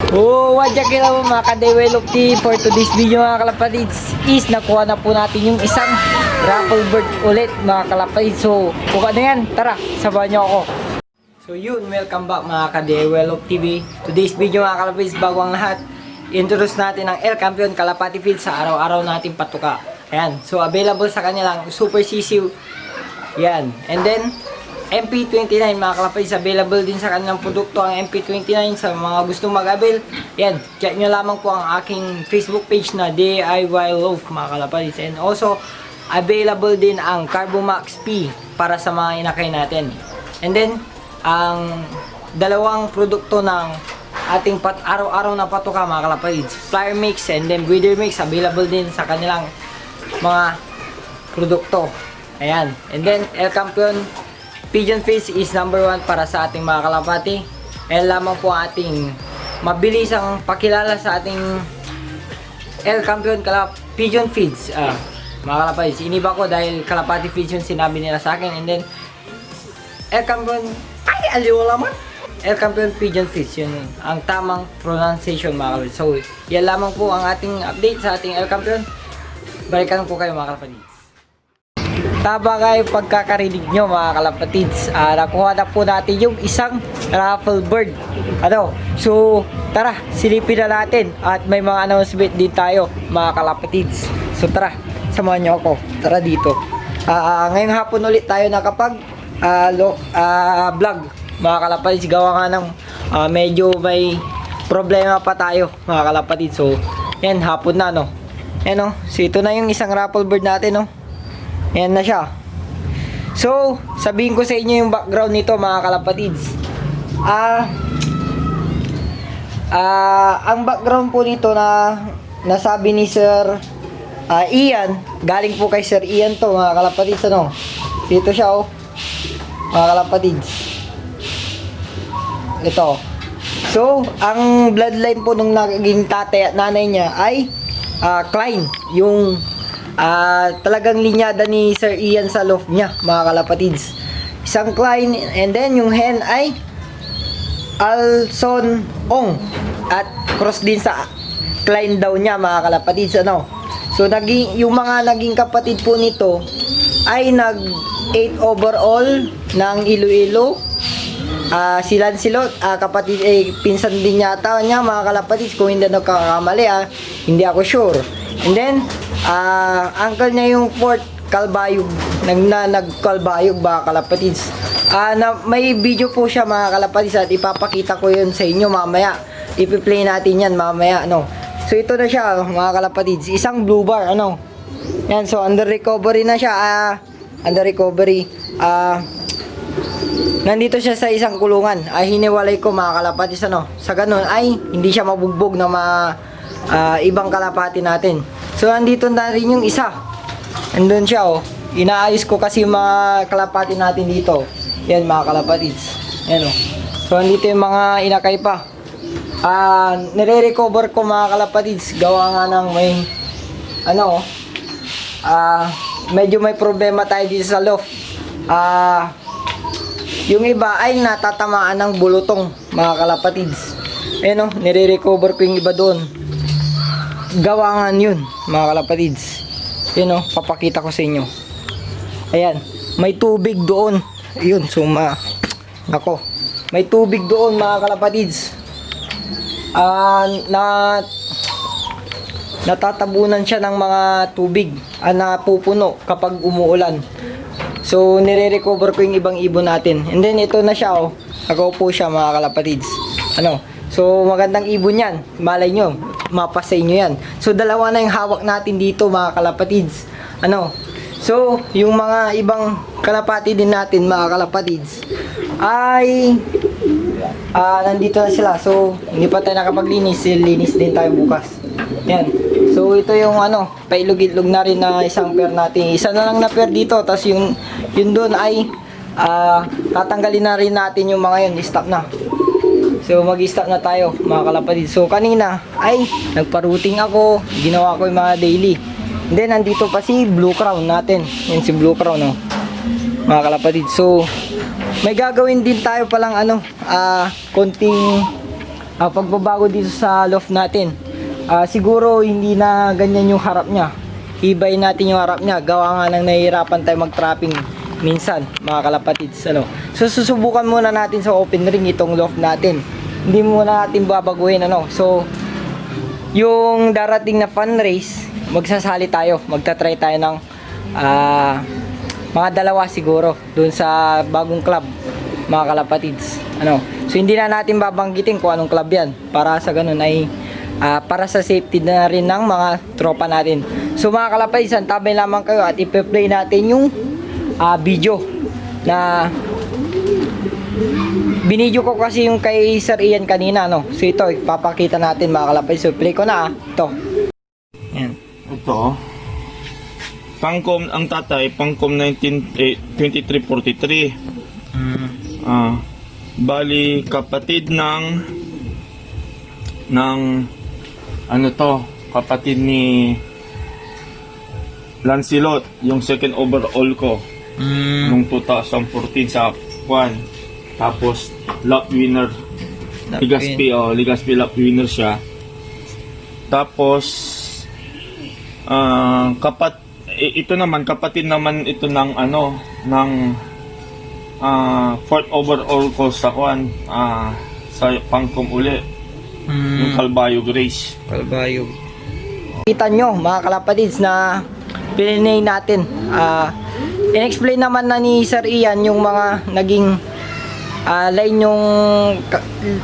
Oh, wadya kila mo mga ka-develop for today's video mga kalapatids is nakuha na po natin yung isang raffle bird ulit mga kalapatids. So, kung ano yan, tara, sabahan nyo ako. So yun, welcome back mga ka-develop TV. Today's video mga kalapatids, bago ang lahat, introduce natin ang El Campeon Kalapati Feed sa araw-araw nating patuka. Ayan, so available sa kanilang Super Sisiw. Yan, and then MP29 mga kalapatids, available din sa kanilang produkto ang MP29 sa mga gustong mag-avail. Yan, check nyo lamang po ang aking Facebook page na DIY Loaf mga kalapatids. And also, available din ang Carbomax P para sa mga inakay natin. And then, ang dalawang produkto ng ating araw-araw na patuka mga kalapatids, Flyer Mix and then Breeder Mix, available din sa kanilang mga produkto. Ayan, and then El Campeon Pigeon Feeds is number 1 para sa ating mga kalapati. Ayan lamang po ating mabilis ang pakilala sa ating El Campeon Pigeon Feeds. Mga kalapati, iniba ko dahil Kalapati Feeds yung sinabi nila sa akin. And then El Campeon, ay aliw naman, El Campeon Pigeon Feeds, yun ang tamang pronunciation mga kalapati. So yan lamang po ang ating update sa ating El Campeon. Balikan ko kayo mga kalapati. Tama kayo pagkakarinig nyo mga kalapatids. Nakuha na po natin yung isang raffle bird. So tara, silipin na natin. At may mga announcement din tayo mga kalapatids. So tara, samahan nyo ako. Tara dito. Ngayong hapon ulit tayo nakapag vlog mga kalapatids. Gawa nga ng medyo may problema pa tayo mga kalapatids. So yan, hapon na no. Yan, so ito na yung isang raffle bird natin no. Ayan na siya. So, sabihin ko sa inyo yung background nito mga kalapatids. Ang background po nito na nasabi ni Sir Ian, galing po kay Sir Ian to mga kalapatids ano. Dito siya oh. Mga kalapatids. Ito. So, ang bloodline po nung naging tatay at nanay niya ay Klein, yung talagang linyada ni Sir Ian sa loft niya mga kalapatids. Isang Klein, and then yung hen ay Alson Ong at cross din sa Klein daw niya mga kalapatids ano. So yung mga naging kapatid po nito ay nag 8 overall ng Iloilo. Si Lancelot, kapatid pinsan din yata niya mga kalapatids, kung hindi nagkakamali hindi ako sure. And then uncle niya yung Fort Calbayog, nagkalbayog mga kalapatids. May video po siya mga kalapatids at ipapakita ko yun sa inyo mamaya. Ipi-play natin yan mamaya ano. So ito na siya mga kalapatids, isang blue bar ano. Yan, so under recovery na siya. Under recovery. Nandito siya sa isang kulungan. Hiniwalay ko mga kalapatids ano. Sa ganun ay hindi siya mabugbog ng mga ibang kalapati natin. So andito na rin yung isa. Andun siya oh. Inaayos ko kasi yung mga kalapati natin dito. Yan mga kalapatids. Yan oh. So andito yung mga inakay pa. Nire-recover ko mga kalapatids. Gawa nga ng may ano oh. Medyo may problema tayo dito sa loft. Yung iba ay natatamaan ng bulutong mga kalapatids. Ayan oh, nire-recover ko yung iba doon. Gawangan yun mga kalapatids. Yun o, papakita ko sa inyo. Ayan, may tubig doon. Yun, suma nako, may tubig doon mga kalapatids. Natatabunan siya ng mga tubig napupuno kapag umuulan. So nire-recover ko yung ibang ibon natin. And then ito na siya oh. Ako po siya mga kalapatids. Ano, so magandang ibon yan. Malay nyo, mapa sa inyo yan. So dalawa na yung hawak natin dito mga kalapatids. Ano, so yung mga ibang kalapati din natin mga kalapatids ay nandito na sila. So hindi pa tayo nakapaglinis, linis din tayo bukas. Yan. So ito yung ano, pailog-ilog na rin na isang pair natin. Isa na lang na pair dito, tapos yung doon ay tatanggalin na rin natin yung mga yun, stop na. So mag-stop na tayo mga kalapatid. So kanina ay nagpa-routing ako, ginawa ko yung mga daily. And then nandito pa si Blue Crown natin. Yan si Blue Crown no. Mga kalapatid. So may gagawin din tayo palang ano, konting pagbabago dito sa loft natin. Siguro hindi na ganyan yung harap niya. Ibay natin yung harap niya. Gawa nga nang nahihirapan tayo mag-trapping minsan, mga kalapatids. So susubukan muna natin sa open ring itong loft natin. Hindi muna natin babaguhin So yung darating na fun race, magsasali tayo. Magta-try tayo ng mga dalawa siguro dun sa bagong club, mga kalapatids. So hindi na natin babanggitin kung anong club yan, para sa ganun ay para sa safety na rin ng mga tropa natin. So mga kalapatids, antabay lamang kayo at ipe-play natin yung video na binidyo ko kasi yung kay Sir Ian kanina. So ito, ipapakita natin, mga kalapatids. So play ko na. Ito. Yan. Ito. Pangcom ang tatay, Pangcom 2343. Bali kapatid ng kapatid ni Lancelot, yung second overall ko nung 2014 sa Juan. Tapos lap winner Ligaspi, lap winner siya. Tapos ito naman kapatid naman ito ng fourth overall ko sa Juan, sa Pangcom uli. Yung Calbayo Grace. Calbayo. Kita nyo, mga kalapatids, na pilinay natin. In-explain naman na ni Sir Ian yung mga naging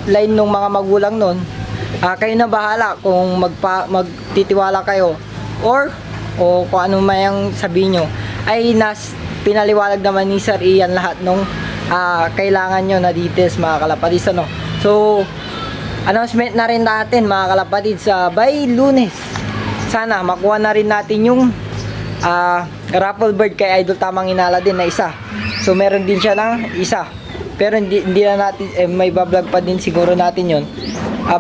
line ng mga magulang nun. Kayo na bahala kung magtitiwala kayo o kung ano mayang sabihin nyo. Ay pinaliwalag naman ni Sir Ian lahat nung kailangan nyo na details, mga kalapatids. So announcement na rin natin, mga kalapatids, by Lunes sana makuha na rin natin yung raffle bird kay Idol Tamang Inala din na isa. So meron din siya ng isa, pero hindi na natin may bablog pa din siguro natin yon.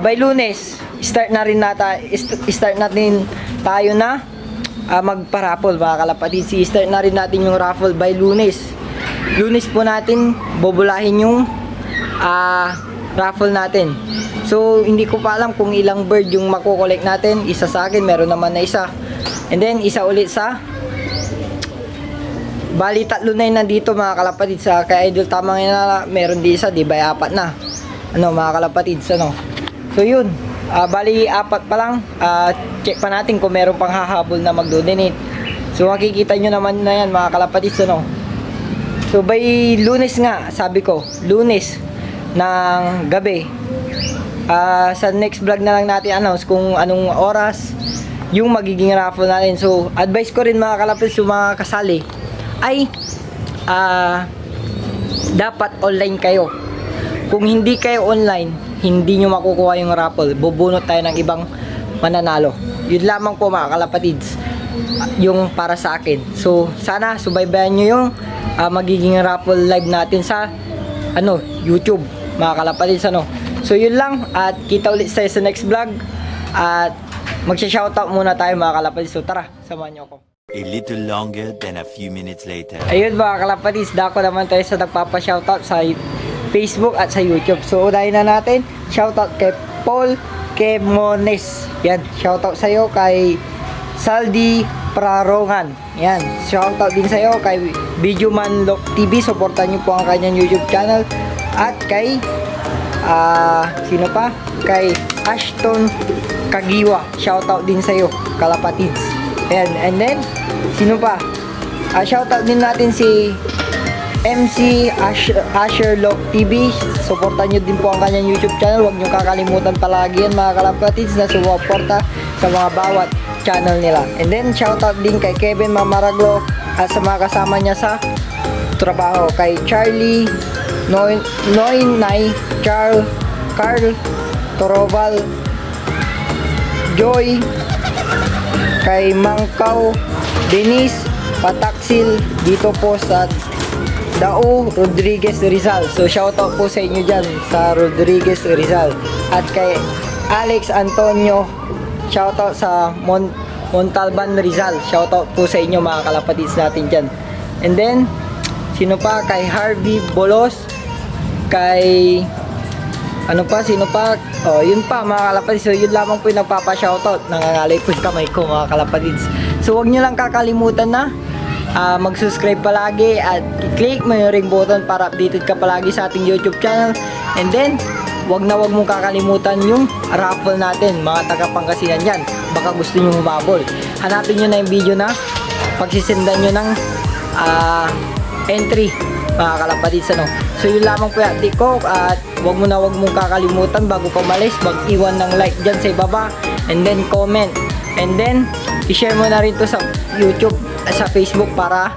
By Lunes start natin tayo na magpa-raffle, mga kalapatids. I-start na rin natin yung raffle by Lunes po natin bobolahin yung raffle natin. So hindi ko pa alam kung ilang bird yung makukolect natin. Isa sa akin, meron naman na isa, and then isa ulit sa bali tatlo na yun nandito, mga kalapatids. Kay Idol Tamang Inala meron di isa, di ba apat na mga kalapatids. So yun, bali apat pa lang. Check pa natin kung meron pang hahabol na magdo-donate. So makikita nyo naman na yan, mga kalapatids. So by Lunes nga, sabi ko Lunes ng gabi, sa next vlog na lang natin announce kung anong oras yung magiging raffle natin. So advice ko rin, mga kalapatids, yung mga kasali ay dapat online kayo. Kung hindi kayo online, hindi nyo makukuha yung raffle. Bubunot tayo ng ibang mananalo. Yun lamang po, mga kalapatids, yung para sa akin. So sana subaybayan nyo yung magiging raffle live natin sa YouTube, mga kalapatids. So yun lang, at kita ulit tayo sa next vlog, at magsha-shoutout muna tayo, mga kalapatids. So tara, samahan nyo ako. A little longer than a few minutes later. Ayun, mga kalapatids, dako naman tayo sa nagpapa-shoutout sa Facebook at sa YouTube. So unahin na natin, shoutout kay Paul Kemones. Yan, shoutout sa'yo. Kay Saldi Prarongan. Yan, shoutout din sa'yo. Kay Videoman Lock TV, supportan nyo po ang kanyang YouTube channel. At kay sino pa? Kay Ashton Kagiwa, shoutout din sa'yo, kalapatids. Ayan, and then sino pa? Shoutout din natin si MC Asher Lock TV. Supportan nyo din po ang kanyang YouTube channel. Huwag nyo kakalimutan palagi yan, mga kalapatids, na sumuporta sa mga bawat channel nila. And then shoutout din kay Kevin Mamaraglo at sa mga kasama niya sa trabaho. Kay Charlie Noynay, Carl Toroval, Joy, kay Mangkaw, Denise Pataksil, dito po sa Dao Rodriguez Rizal. So shoutout po sa inyo dyan sa Rodriguez Rizal. At kay Alex Antonio, shoutout sa Montalban Rizal. Shoutout po sa inyo, mga kalapatids natin dyan. And then sino pa? Kay Harvey Bolos, kay Ano pa? Sino pa? Oh, yun pa mga kalapatids. So yun lamang po yung nagpapa-shoutout. Nangangalay po yung kamay ko mga kalapatids. So wag nyo lang kakalimutan na mag-subscribe palagi at i-click mo yung ring button para updated ka palagi sa ating YouTube channel. And then, wag mong kakalimutan yung raffle natin mga taga Pangasinan yan. Baka gusto nyo humabol. Hanapin nyo na yung video na pagsisendan nyo ng entry mga kalapatids, ano. So yun lamang po yung update ko at wag mong kakalimutan bago ka umalis, mag-iwan ng like dyan sa ibaba and then comment and then i-share mo na rin to sa YouTube, sa Facebook para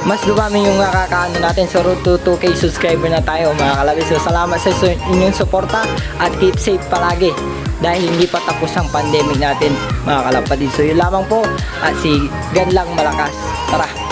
mas dumami yung nakakaano natin. So road to 2K subscriber na tayo mga kalapatids. So salamat sa inyong suporta at keep safe palagi dahil hindi pa tapos ang pandemic natin mga kalapatids. So yun lamang po at si God lang malakas. Tara!